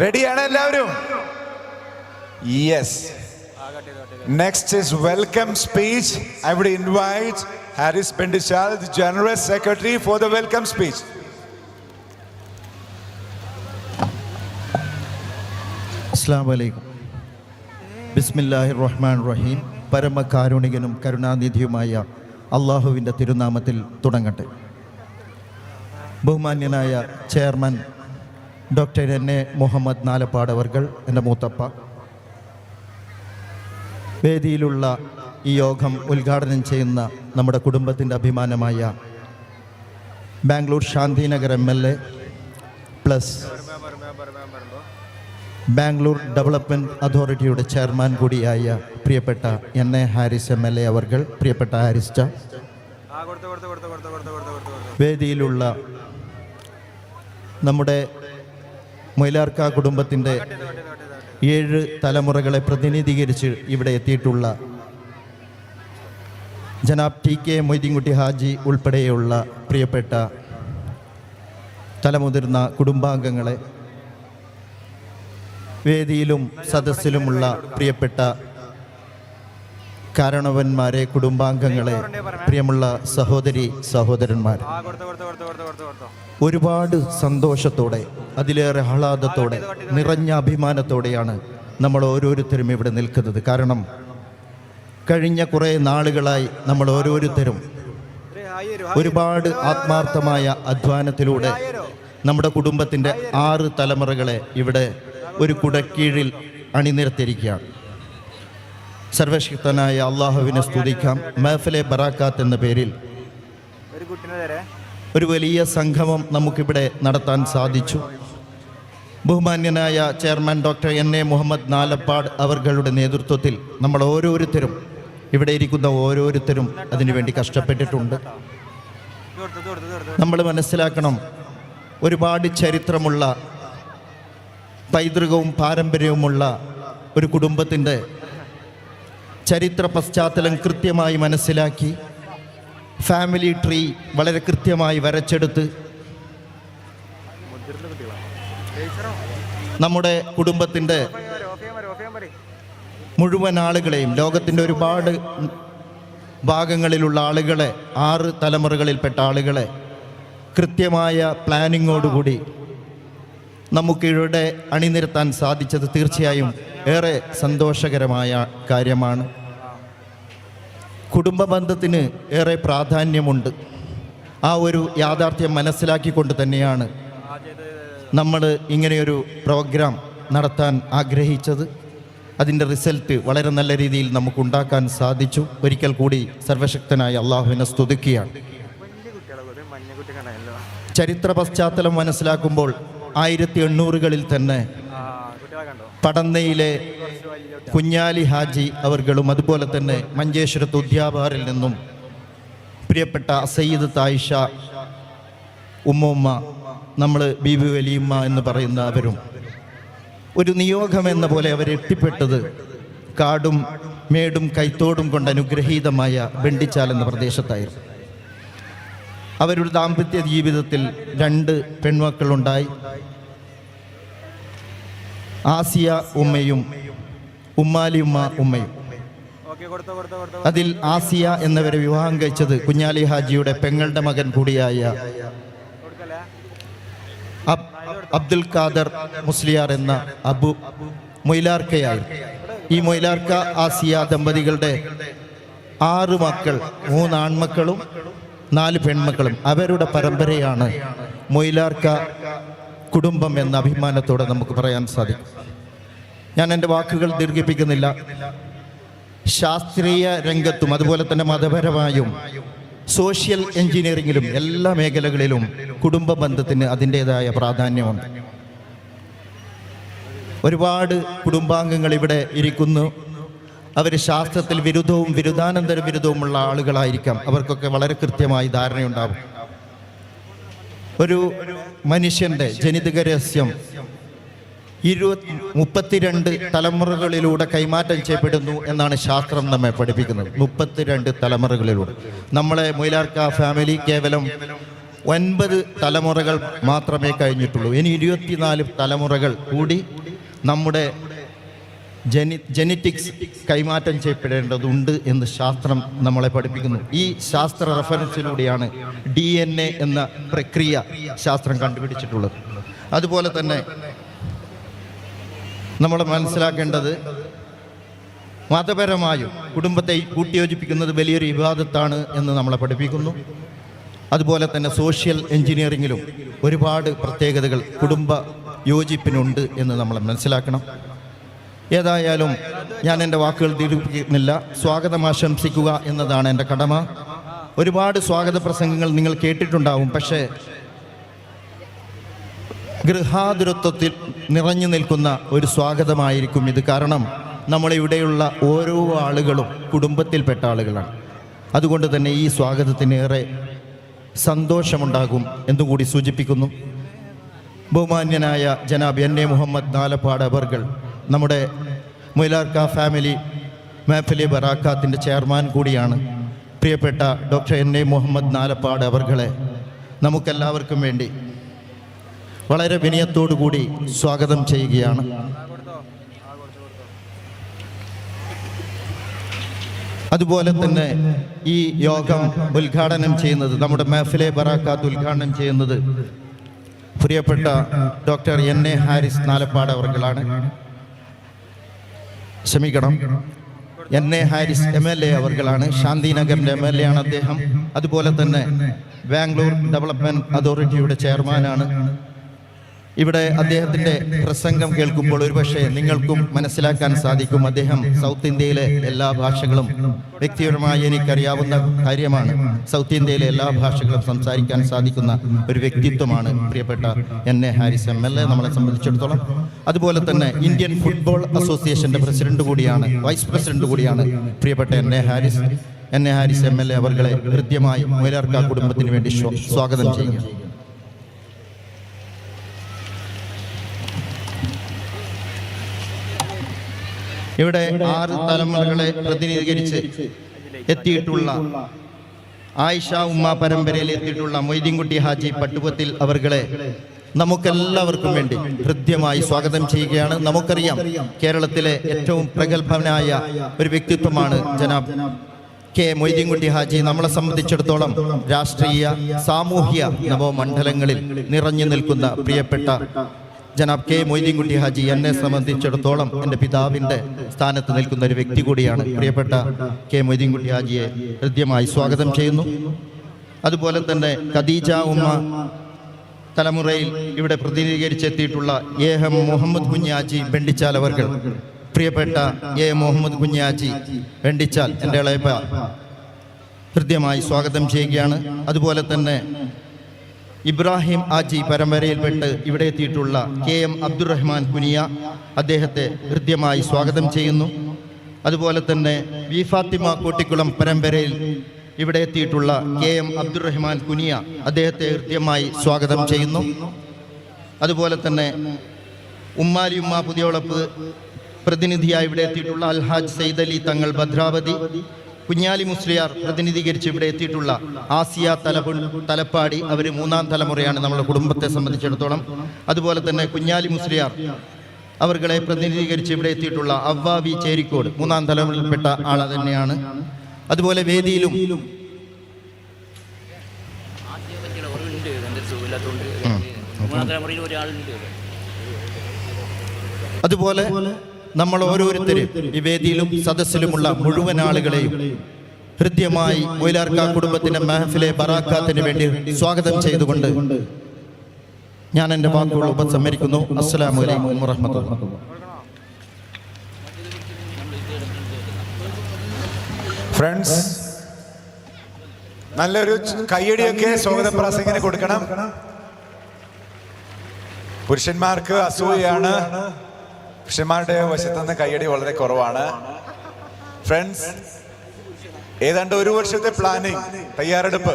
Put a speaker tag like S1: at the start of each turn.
S1: റെഡിയാണ് എല്ലാവരും? Yes. Next is welcome speech. I would invite Haris Bendishal, the General Secretary, for the welcome speech.
S2: Assalamu alaikum. Bismillahir Rahmanir Rahim. പരമകാരുണികനും കരുണാനിധിയുമായ അള്ളാഹുവിൻ്റെ തിരുനാമത്തിൽ തുടങ്ങട്ടെ. ബഹുമാന്യനായ chairman doctor എൻ.എ. Muhammad Nalappad അവർകൾ, എൻ്റെ മൂത്തപ്പ, വേദിയിലുള്ള ഈ യോഗം ഉദ്ഘാടനം ചെയ്യുന്ന നമ്മുടെ കുടുംബത്തിൻ്റെ അഭിമാനമായ Bangalore Shantinagar MLA plus Bangalore development അതോറിറ്റിയുടെ ചെയർമാൻ കൂടിയായ പ്രിയപ്പെട്ട എൻ.എ. ഹാരിസ് MLA അവർകൾ, പ്രിയപ്പെട്ട ഹാരിസ്റ്റ, വേദിയിലുള്ള നമ്മുടെ മൊയിലാർക്ക കുടുംബത്തിൻ്റെ 7 തലമുറകളെ പ്രതിനിധീകരിച്ച് ഇവിടെ എത്തിയിട്ടുള്ള ജനാബ് T.K. മൊയ്തീൻകുട്ടി ഹാജി ഉൾപ്പെടെയുള്ള പ്രിയപ്പെട്ട തലമുതിർന്ന കുടുംബാംഗങ്ങളെ, വേദിയിലും സദസ്സിലുമുള്ള പ്രിയപ്പെട്ട കാരണവന്മാരെ, കുടുംബാംഗങ്ങളെ, പ്രിയമുള്ള സഹോദരി സഹോദരന്മാർ, ഒരുപാട് സന്തോഷത്തോടെ, അതിലേറെ ആഹ്ലാദത്തോടെ, നിറഞ്ഞ അഭിമാനത്തോടെയാണ് നമ്മൾ ഓരോരുത്തരും ഇവിടെ നിൽക്കുന്നത്. കാരണം കഴിഞ്ഞ കുറേ നാളുകളായി നമ്മൾ ഓരോരുത്തരും ഒരുപാട് ആത്മാർത്ഥമായ അധ്വാനത്തിലൂടെ നമ്മുടെ കുടുംബത്തിൻ്റെ 6 തലമുറകളെ ഇവിടെ ഒരു കുടക്കീഴിൽ അണിനിരത്തിയിരിക്കുകയാണ്. സർവശക്തനായ അള്ളാഹുവിനെ സ്തുതിക്കാം. മഹ്ഫിലെ ബറാക്കാത്ത് എന്ന പേരിൽ ഒരു വലിയ സംഗമം നമുക്കിവിടെ നടത്താൻ സാധിച്ചു. ബഹുമാന്യനായ ചെയർമാൻ ഡോക്ടർ എൻ.എ. മുഹമ്മദ് നാലപ്പാട് അവർകളുടെ നേതൃത്വത്തിൽ നമ്മൾ ഓരോരുത്തരും, ഇവിടെ ഇരിക്കുന്ന ഓരോരുത്തരും അതിനുവേണ്ടി കഷ്ടപ്പെട്ടിട്ടുണ്ട്. നമ്മൾ മനസ്സിലാക്കണം, ഒരുപാട് ചരിത്രമുള്ള, പൈതൃകവും പാരമ്പര്യവുമുള്ള ഒരു കുടുംബത്തിൻ്റെ ചരിത്ര പശ്ചാത്തലം കൃത്യമായി മനസ്സിലാക്കി, ഫാമിലി ട്രീ വളരെ കൃത്യമായി വരച്ചെടുത്ത് നമ്മുടെ കുടുംബത്തിൻ്റെ മുഴുവൻ ആളുകളെയും, ലോകത്തിൻ്റെ ഒരുപാട് ഭാഗങ്ങളിലുള്ള ആളുകളെ, 6 തലമുറകളിൽപ്പെട്ട ആളുകളെ കൃത്യമായ പ്ലാനിങ്ങോടുകൂടി നമുക്കിവിടെ അണിനിരത്താൻ സാധിച്ചത് തീർച്ചയായും ഏറെ സന്തോഷകരമായ കാര്യമാണ്. കുടുംബ ബന്ധത്തിന് ഏറെ പ്രാധാന്യമുണ്ട്. ആ ഒരു യാഥാർത്ഥ്യം മനസ്സിലാക്കിക്കൊണ്ട് തന്നെയാണ് നമ്മൾ ഇങ്ങനെയൊരു പ്രോഗ്രാം നടത്താൻ ആഗ്രഹിച്ചത്. അതിൻ്റെ റിസൾട്ട് വളരെ നല്ല രീതിയിൽ നമുക്കുണ്ടാക്കാൻ സാധിച്ചു. ഒരിക്കൽ കൂടി സർവശക്തനായ അള്ളാഹുവിനെ സ്തുതിക്കുകയാണ്. ചരിത്ര പശ്ചാത്തലം മനസ്സിലാക്കുമ്പോൾ 1800കളിൽ തന്നെ പടന്നയിലെ കുഞ്ഞാലി ഹാജി അവർകളും, അതുപോലെ തന്നെ മഞ്ചേശ്വരത്ത് ഉദ്യാബാറിൽ നിന്നും പ്രിയപ്പെട്ട സയ്യിദ് തായിഷ ഉമ്മ, നമ്മൾ ബീബി വലിയമ്മ എന്ന് പറയുന്ന അവരും ഒരു നിയോഗമെന്ന പോലെ അവരെത്തിപ്പെട്ടത് കാടും മേടും കൈത്തോടും കൊണ്ട് അനുഗ്രഹീതമായ ബെണ്ടിച്ചാൽ എന്ന പ്രദേശത്തായിരുന്നു. അവരുടെ ദാമ്പത്യ ജീവിതത്തിൽ 2 പെൺമക്കളുണ്ടായി. ആസിയ ഉമ്മയും ഉമ്മാലി ഉമ്മയും. അതിൽ ആസിയ എന്നവരെ വിവാഹം കഴിച്ചത് കുഞ്ഞാലി ഹാജിയുടെ പെങ്ങളുടെ മകൻ കൂടിയായ അബ്ദുൽ ഖാദർ മുസ്ലിയാർ എന്ന അബു മൊയിലാർക്കയായിരുന്നു. ഈ മൊയിലാർക്ക ആസിയ ദമ്പതികളുടെ 6 മക്കൾ, 3 ആൺമക്കളും 4 പെൺമക്കളും. അവരുടെ പരമ്പരയാണ് മൊയിലാർക്ക കുടുംബം എന്ന അഭിമാനത്തോടെ നമുക്ക് പറയാൻ സാധിക്കും. ഞാൻ എൻ്റെ വാക്കുകൾ ദീർഘിപ്പിക്കുന്നില്ല. ശാസ്ത്രീയ രംഗത്തും അതുപോലെ തന്നെ മതപരമായും സോഷ്യൽ എഞ്ചിനീയറിങ്ങിലും എല്ലാ മേഖലകളിലും കുടുംബ ബന്ധത്തിന് അതിൻ്റേതായ പ്രാധാന്യമുണ്ട്. ഒരുപാട് കുടുംബാംഗങ്ങൾ ഇവിടെ ഇരിക്കുന്നു. അവർ ശാസ്ത്രത്തിൽ ബിരുദവും ബിരുദാനന്തര ബിരുദവുമുള്ള ആളുകളായിരിക്കാം. അവർക്കൊക്കെ വളരെ കൃത്യമായി ധാരണയുണ്ടാവും. ഒരു മനുഷ്യൻ്റെ ജനിതക രഹസ്യം 32 തലമുറകളിലൂടെ കൈമാറ്റം ചെയ്യപ്പെടുന്നു എന്നാണ് ശാസ്ത്രം നമ്മെ പഠിപ്പിക്കുന്നത്. 32 തലമുറകളിലൂടെ. നമ്മളെ മൊയിലാർക്ക ഫാമിലി കേവലം 9 തലമുറകൾ മാത്രമേ കഴിഞ്ഞിട്ടുള്ളൂ. ഇനി 24 തലമുറകൾ കൂടി നമ്മുടെ ജെനറ്റിക്സ് കൈമാറ്റം ചെയ്യപ്പെടേണ്ടതുണ്ട് എന്ന് ശാസ്ത്രം നമ്മളെ പഠിപ്പിക്കുന്നു. ഈ ശാസ്ത്ര റെഫറൻസിലൂടെയാണ് DNA എന്ന പ്രക്രിയ ശാസ്ത്രം കണ്ടുപിടിച്ചിട്ടുള്ളത്. അതുപോലെ തന്നെ നമ്മൾ മനസ്സിലാക്കേണ്ടത് മതപരമായും കുടുംബത്തെ കൂട്ടിയോജിപ്പിക്കുന്നത് വലിയൊരു ഇബാദത്താണ് എന്ന് നമ്മളെ പഠിപ്പിക്കുന്നു. അതുപോലെ തന്നെ സോഷ്യൽ എഞ്ചിനീയറിങ്ങിലും ഒരുപാട് പ്രത്യേകതകൾ കുടുംബ യോജിപ്പിനുണ്ട് എന്ന് നമ്മൾ മനസ്സിലാക്കണം. ഏതായാലും ഞാൻ എൻ്റെ വാക്കുകൾ ദീർഘിപ്പിക്കുന്നില്ല. സ്വാഗതം ആശംസിക്കുക എന്നതാണ് എൻ്റെ കടമ. ഒരുപാട് സ്വാഗത പ്രസംഗങ്ങൾ നിങ്ങൾ കേട്ടിട്ടുണ്ടാവും. പക്ഷേ ഗൃഹാതുരത്വത്തിൽ നിറഞ്ഞു നിൽക്കുന്ന ഒരു സ്വാഗതമായിരിക്കും ഇത്. കാരണം നമ്മളിവിടെയുള്ള ഓരോ ആളുകളും കുടുംബത്തിൽപ്പെട്ട ആളുകളാണ്. അതുകൊണ്ട് തന്നെ ഈ സ്വാഗതത്തിനേറെ സന്തോഷമുണ്ടാകും എന്നുകൂടി സൂചിപ്പിക്കുന്നു. ബഹുമാന്യനായ ജനാബ് എൻ.എ. മുഹമ്മദ് നാലപ്പാട് അവർകൾ നമ്മുടെ മൊയ്ലാർക്ക ഫാമിലി മഹ്ഫിലെ ബറാക്കാത്തിൻ്റെ ചെയർമാൻ കൂടിയാണ്. പ്രിയപ്പെട്ട ഡോക്ടർ എൻ.എ. മുഹമ്മദ് നാലപ്പാട് അവർകളെ നമുക്കെല്ലാവർക്കും വേണ്ടി വളരെ വിനയത്തോടു കൂടി സ്വാഗതം ചെയ്യുകയാണ്. അതുപോലെ തന്നെ ഈ യോഗം ഉദ്ഘാടനം ചെയ്യുന്നത്, നമ്മുടെ മഹ്ഫിലെ ബറാക്കാത്ത് ഉദ്ഘാടനം ചെയ്യുന്നത് പ്രിയപ്പെട്ട ഡോക്ടർ എൻ.എ. ഹാരിസ് നാലപ്പാട് അവർകളാണ്. ക്ഷമിക്കണം, എൻ.എ. ഹാരിസ് MLA അവർകളാണ്. ശാന്തിനഗറിൻ്റെ MLA ആണ് അദ്ദേഹം. അതുപോലെ തന്നെ ബാംഗ്ലൂർ ഡെവലപ്മെൻറ്റ് അതോറിറ്റിയുടെ ചെയർമാനാണ്. ഇവിടെ അദ്ദേഹത്തിൻ്റെ പ്രസംഗം കേൾക്കുമ്പോൾ ഒരുപക്ഷെ നിങ്ങൾക്കും മനസ്സിലാക്കാൻ സാധിക്കും, അദ്ദേഹം സൗത്ത് ഇന്ത്യയിലെ എല്ലാ ഭാഷകളും, വ്യക്തിപരമായി എനിക്കറിയാവുന്ന കാര്യമാണ്, സൗത്ത് ഇന്ത്യയിലെ എല്ലാ ഭാഷകളും സംസാരിക്കാൻ സാധിക്കുന്ന ഒരു വ്യക്തിത്വമാണ് പ്രിയപ്പെട്ട എൻ.എ. ഹാരിസ് MLA നമ്മളെ സംബന്ധിച്ചിടത്തോളം. അതുപോലെ തന്നെ ഇന്ത്യൻ ഫുട്ബോൾ അസോസിയേഷൻ്റെ പ്രസിഡന്റ് കൂടിയാണ്, വൈസ് പ്രസിഡന്റ് കൂടിയാണ് പ്രിയപ്പെട്ട എൻ.എ. ഹാരിസ്. എൻ.എ. ഹാരിസ് MLA അവർകളെ ഹൃദ്യമായി മൊയ്ലാർക്ക കുടുംബത്തിന് വേണ്ടി സ്വാഗതം ചെയ്യുക. ഇവിടെ 6 തലമുറകളെ പ്രതിനിധീകരിച്ച് എത്തിയിട്ടുള്ള ആയിഷ ഉമ്മ പരമ്പരയിൽ എത്തിയിട്ടുള്ള മൊയ്തീൻകുട്ടി ഹാജി പട്ടുപത്തിൽ അവർകളെ നമുക്കെല്ലാവർക്കും വേണ്ടി ഹൃദ്യമായി സ്വാഗതം ചെയ്യുകയാണ്. നമുക്കറിയാം, കേരളത്തിലെ ഏറ്റവും പ്രഗത്ഭനായ ഒരു വ്യക്തിത്വമാണ് ജനാബ് കെ മൊയ്തീൻകുട്ടി ഹാജി. നമ്മളെ സംബന്ധിച്ചിടത്തോളം രാഷ്ട്രീയ സാമൂഹ്യ നവമണ്ഡലങ്ങളിൽ നിറഞ്ഞു നിൽക്കുന്ന പ്രിയപ്പെട്ട ജനാബ് കെ മൊയ്തീൻകുട്ടി ഹാജി എന്നെ സംബന്ധിച്ചിടത്തോളം എൻ്റെ പിതാവിൻ്റെ സ്ഥാനത്ത് നിൽക്കുന്ന ഒരു വ്യക്തി കൂടിയാണ്. പ്രിയപ്പെട്ട കെ മൊയ്തീൻകുട്ടി ഹാജിയെ ഹൃദ്യമായി സ്വാഗതം ചെയ്യുന്നു. അതുപോലെ തന്നെ ഖദീജ ഉമ്മ തലമുറയിൽ ഇവിടെ പ്രതിനിധീകരിച്ചെത്തിയിട്ടുള്ള എ.എം. മുഹമ്മദ് കുഞ്ഞാജി ബെണ്ടിച്ചാൽ അവർകൾ. പ്രിയപ്പെട്ട എ. മുഹമ്മദ് കുഞ്ഞാജി ബെണ്ടിച്ചാൽ എൻ്റെ ഇളയപ്പ ഹൃദ്യമായി സ്വാഗതം ചെയ്യുകയാണ്. അതുപോലെ തന്നെ ഇബ്രാഹിം ആജി പരമ്പരയിൽപ്പെട്ട് ഇവിടെ എത്തിയിട്ടുള്ള K.M. അബ്ദുറഹ്മാൻ കുനിയ, അദ്ദേഹത്തെ ഹൃദ്യമായി സ്വാഗതം ചെയ്യുന്നു. അതുപോലെ തന്നെ വി ഫാത്തിമ കോട്ടിക്കുളം പരമ്പരയിൽ ഇവിടെ എത്തിയിട്ടുള്ള K.M. അബ്ദുറഹ്മാൻ കുനിയ, അദ്ദേഹത്തെ ഹൃദ്യമായി സ്വാഗതം ചെയ്യുന്നു. അതുപോലെ തന്നെ ഉമ്മാലി ഉമ്മ പുതിയോളപ്പ് പ്രതിനിധിയായി ഇവിടെ എത്തിയിട്ടുള്ള അൽഹാജ് സയ്യിദ് അലി തങ്ങൾ ഭദ്രാവതി, കുഞ്ഞാലി മുസ്ലിയാർ പ്രതിനിധീകരിച്ച് ഇവിടെ എത്തിയിട്ടുള്ള ആസിയ തലപ്പാടി, അവർ 3ാം തലമുറയാണ് നമ്മുടെ കുടുംബത്തെ സംബന്ധിച്ചിടത്തോളം. അതുപോലെ തന്നെ കുഞ്ഞാലി മുസ്ലിയാർ അവർകളെ പ്രതിനിധീകരിച്ച് ഇവിടെ എത്തിയിട്ടുള്ള അവ്വാവി ചേരിക്കോട് 3ാം തലമുറയിൽപ്പെട്ട ആൾ തന്നെയാണ്. അതുപോലെ വേദിയിലും അതുപോലെ നമ്മൾ ഓരോരുത്തരും ഈ വേദിയിലും സദസ്സിലുമുള്ള മുഴുവൻ ആളുകളെയും ഹൃദ്യമായി മൊയ്ലാർക്ക കുടുംബത്തിന്റെ മഹ്ഫിലെ ബറാക്കാത്തിന് വേണ്ടി സ്വാഗതം ചെയ്തുകൊണ്ട് ഞാൻ എൻ്റെ വാക്കുകൾ ഉപസംഹരിക്കുന്നു. അസ്സലാമു അലൈക്കും വറഹ്മത്തുള്ളാഹി.
S1: ഫ്രണ്ട്സ്, നല്ലൊരു കയ്യടിയൊക്കെ സ്വാഗത പ്രാസംഗിന് കൊടുക്കണം. പുരുഷന്മാർക്ക് അസൂയാണ്, പുരുഷന്മാരുടെ വശത്തുനിന്ന് കയ്യടി വളരെ കുറവാണ്. ഫ്രണ്ട്സ്, ഏതാണ്ട് 1 വർഷത്തെ പ്ലാനിങ്, തയ്യാറെടുപ്പ്